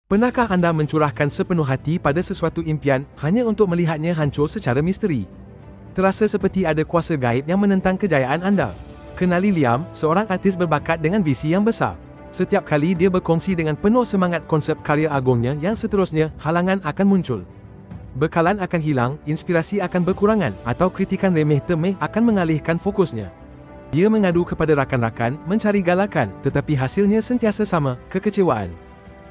Pernahkah anda mencurahkan sepenuh hati pada sesuatu impian hanya untuk melihatnya hancur secara misteri? Terasa seperti ada kuasa gaib yang menentang kejayaan anda. Kenali Liam, seorang artis berbakat dengan visi yang besar. Setiap kali dia berkongsi dengan penuh semangat konsep karya agungnya yang seterusnya, halangan akan muncul. Bekalan akan hilang, inspirasi akan berkurangan, atau kritikan remeh-temeh akan mengalihkan fokusnya. Dia mengadu kepada rakan-rakan, mencari galakan, tetapi hasilnya sentiasa sama, kekecewaan.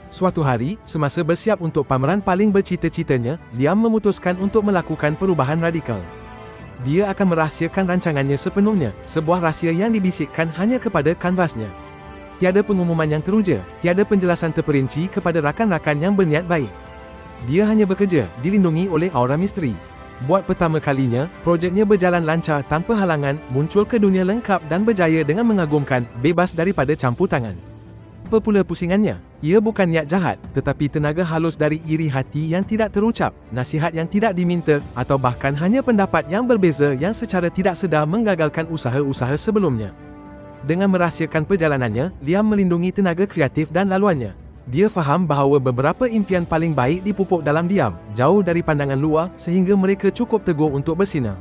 Suatu hari, semasa bersiap untuk pameran paling bercita-citanya, Liam memutuskan untuk melakukan perubahan radikal. Dia akan merahsiakan rancangannya sepenuhnya, sebuah rahsia yang dibisikkan hanya kepada kanvasnya. Tiada pengumuman yang teruja, tiada penjelasan terperinci kepada rakan-rakan yang berniat baik. Dia hanya bekerja, dilindungi oleh aura misteri. Buat pertama kalinya, projeknya berjalan lancar tanpa halangan, muncul ke dunia lengkap dan berjaya dengan mengagumkan, bebas daripada campur tangan. Apa pula pusingannya? Ia bukan niat jahat, tetapi tenaga halus dari iri hati yang tidak terucap, nasihat yang tidak diminta, atau bahkan hanya pendapat yang berbeza yang secara tidak sedar menggagalkan usaha-usaha sebelumnya. Dengan merahsiakan perjalanannya, Liam melindungi tenaga kreatif dan laluannya. Dia faham bahawa beberapa impian paling baik dipupuk dalam diam, jauh dari pandangan luar, sehingga mereka cukup teguh untuk bersinar.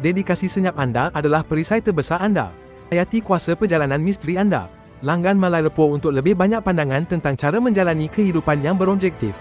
Dedikasi senyap anda adalah perisai terbesar anda. Hayati kuasa perjalanan misteri anda. Langgan Malai Report untuk lebih banyak pandangan tentang cara menjalani kehidupan yang berobjektif.